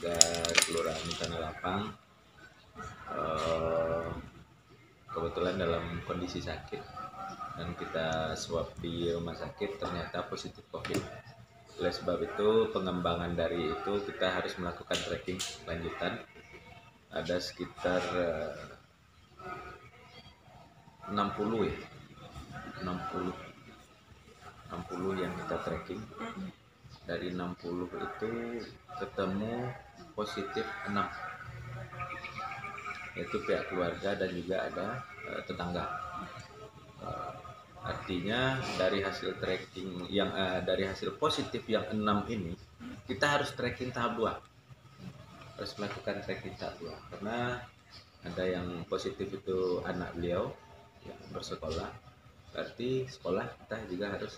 warga Kelurahan Tanah Lapang kebetulan dalam kondisi sakit dan kita swab di rumah sakit ternyata positif COVID. Oleh sebab itu pengembangan dari itu kita harus melakukan tracking lanjutan. Ada sekitar 60 ya, 60 yang kita tracking. Dari 60 itu ketemu positif 6, yaitu pihak keluarga dan juga ada tetangga. Artinya dari hasil tracking yang dari hasil positif yang 6 ini kita harus tracking tahap 2, harus melakukan tracking tahap 2 karena ada yang positif itu anak beliau yang bersekolah, berarti sekolah kita juga harus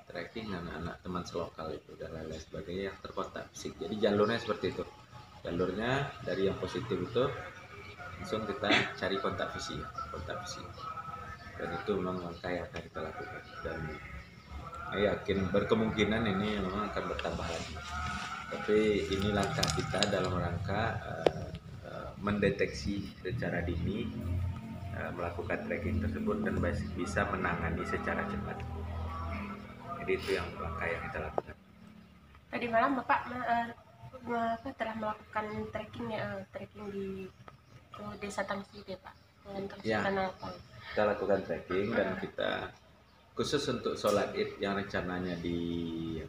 tracking anak-anak teman selokal itu dan lain-lain sebagainya yang terkontak fisik. Jadi jalurnya seperti itu, jalurnya dari yang positif itu langsung kita cari kontak fisik, dan itu memang langkah yang akan kita lakukan dan saya yakin berkemungkinan ini memang akan bertambah lagi, tapi ini langkah kita dalam rangka mendeteksi secara dini, melakukan tracking tersebut dan bisa menangani secara cepat. Jadi itu yang langkah yang kita lakukan. Tadi malam Bapak telah melakukan tracking di Desa Tangsi ya Pak. Ya, kita lakukan tracking dan kita khusus untuk sholat id yang rencananya di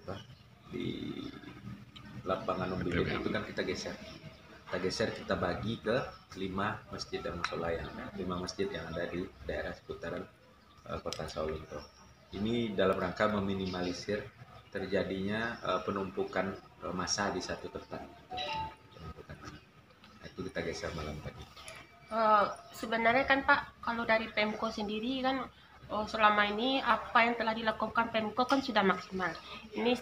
lapangan Umbi Lin itu kan kita geser, kita bagi ke 5 masjid dan musola yang 5 masjid yang ada di daerah seputaran kota Sawalunto. Ini dalam rangka meminimalisir terjadinya penumpukan massa di satu tempat. Itu kita geser malam tadi. Sebenarnya kan Pak, kalau dari Pemko sendiri kan selama ini apa yang telah dilakukan Pemko kan sudah maksimal. Ini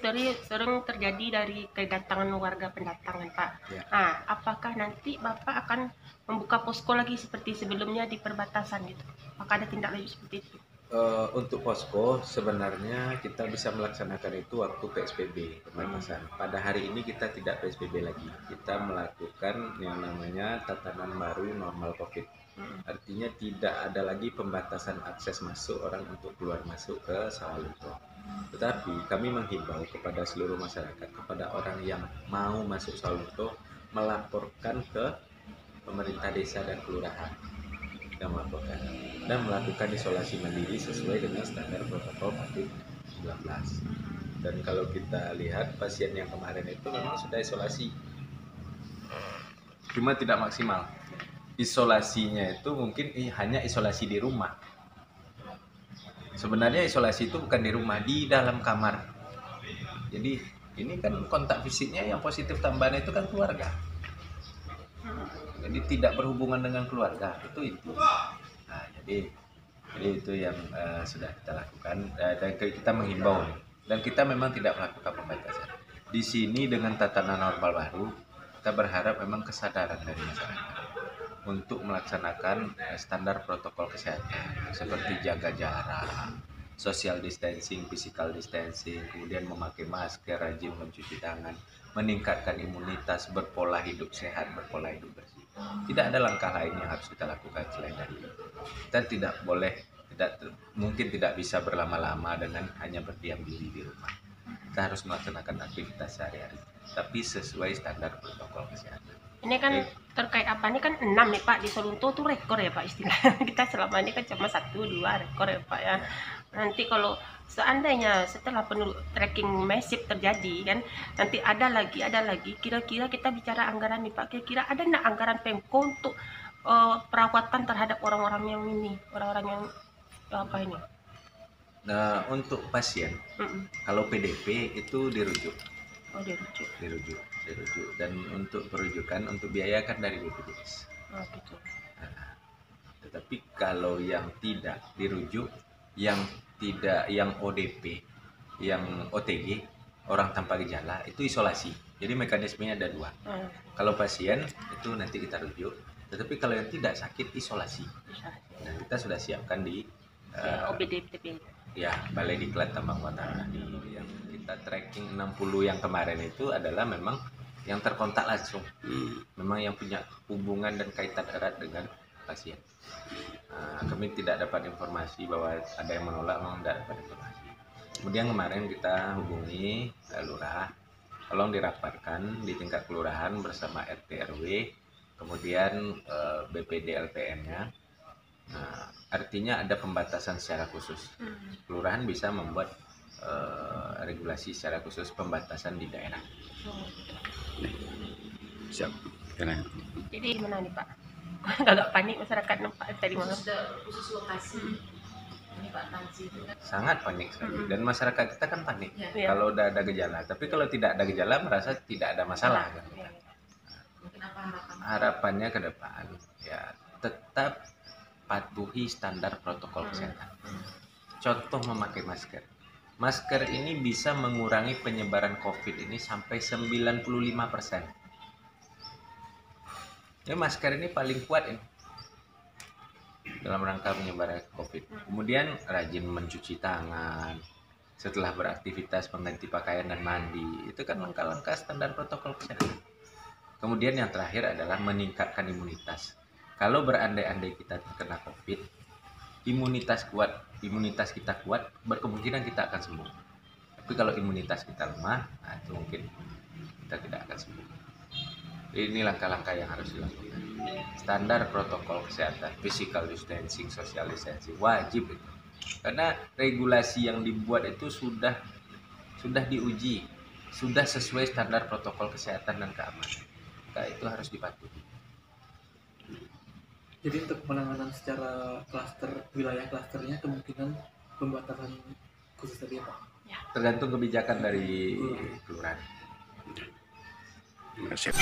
sering terjadi dari kedatangan warga pendatangan Pak. Ya. Nah, apakah nanti Bapak akan membuka posko lagi seperti sebelumnya di perbatasan gitu? Apakah ada tindak lanjut seperti itu? Untuk posko sebenarnya kita bisa melaksanakan itu waktu PSBB pembatasan. Pada hari ini kita tidak PSBB lagi, kita melakukan yang namanya tatanan baru normal COVID. Artinya tidak ada lagi pembatasan akses masuk orang untuk keluar masuk ke Sawalunto. Tetapi kami menghimbau kepada seluruh masyarakat, kepada orang yang mau masuk Sawalunto melaporkan ke pemerintah desa dan kelurahan, melaporkan dan melakukan isolasi mandiri sesuai dengan standar protokol COVID-19. Dan kalau kita lihat pasien yang kemarin itu memang sudah isolasi, cuma tidak maksimal. Isolasinya itu mungkin hanya isolasi di rumah. Sebenarnya isolasi itu bukan di rumah, di dalam kamar. Jadi ini kan kontak fisiknya yang positif tambahan itu kan keluarga. Jadi tidak berhubungan dengan keluarga, itu. Nah, jadi itu yang sudah kita lakukan dan kita menghimbau dan kita memang tidak melakukan pembatasan. Di sini dengan tatanan normal baru, kita berharap memang kesadaran dari masyarakat untuk melaksanakan standar protokol kesehatan seperti jaga jarak, social distancing, physical distancing, kemudian memakai masker, rajin mencuci tangan, meningkatkan imunitas, berpola hidup sehat, berpola hidup bersih. Tidak ada langkah lain yang harus kita lakukan selain dari itu. Kita mungkin tidak bisa berlama-lama dengan hanya berdiam diri di rumah. Kita harus melaksanakan aktivitas sehari-hari, tapi sesuai standar protokol kesehatan. Ini kan terkait apa? Ini kan 6 nih Pak, di Sawalunto tuh rekor ya Pak istilahnya. Kita selama ini kan cuma 1-2 rekor ya Pak ya. Nanti kalau seandainya setelah tracking masif terjadi kan, nanti ada lagi, kira-kira kita bicara anggaran nih Pak, kira-kira ada nggak anggaran Pemko untuk perawatan terhadap orang-orang yang apa ini? Nah, untuk pasien, kalau PDP itu dirujuk. Oh, dirujuk. Dan untuk perujukan, untuk biaya kan dari BPJS. Oh, gitu. Nah, tetapi kalau yang tidak dirujuk, yang ODP, yang OTG, orang tanpa gejala, itu isolasi. Jadi mekanismenya ada 2. Kalau pasien itu nanti kita rujuk, tetapi kalau yang tidak sakit isolasi. Nah, kita sudah siapkan di OBDP. Ya, Balai Diklat Tambang Watara. Yang kita tracking 60 yang kemarin itu adalah memang yang terkontak langsung, memang yang punya hubungan dan kaitan erat dengan pasien. Kami tidak dapat informasi bahwa ada yang menolak, memang tidak dapat informasi. Kemudian kemarin kita hubungi lurah, tolong dirapatkan di tingkat kelurahan bersama RT RW, kemudian BPD LPM-nya. Artinya ada pembatasan secara khusus. Kelurahan bisa membuat regulasi secara khusus pembatasan di daerah. Siap. Jadi gimana nih Pak? Agak panik masyarakat nampak tadi malam. Khusus lokasi. Ini Pak Tansi itu kan Sangat panik sekali, dan masyarakat kita kan panik Iya. kalau udah ada gejala. Tapi kalau tidak ada gejala merasa tidak ada masalah kan. Iya. mungkin apa harapan Harapannya ke depan ya tetap patuhi standar protokol kesehatan. Contoh memakai masker. Masker ini bisa mengurangi penyebaran COVID ini sampai 95%. Ya, masker ini paling kuat ini dalam rangka penyebaran COVID. Kemudian rajin mencuci tangan setelah beraktivitas, mengganti pakaian dan mandi. Itu kan langkah-langkah standar protokol kesehatan. Kemudian yang terakhir adalah meningkatkan imunitas. Kalau berandai-andai kita terkena COVID, imunitas kita kuat, berkemungkinan kita akan sembuh. Tapi kalau imunitas kita lemah, itu mungkin kita tidak akan sembuh. Ini langkah-langkah yang harus dilakukan. Standar protokol kesehatan, physical distancing, social distancing, wajib itu. Karena regulasi yang dibuat itu sudah diuji, sudah sesuai standar protokol kesehatan dan keamanan. Maka itu harus dipatuhi. Jadi untuk penanganan secara klaster, wilayah klasternya kemungkinan pembatasan khusus tadi ya Pak? Tergantung kebijakan dari kelurahan. Siap.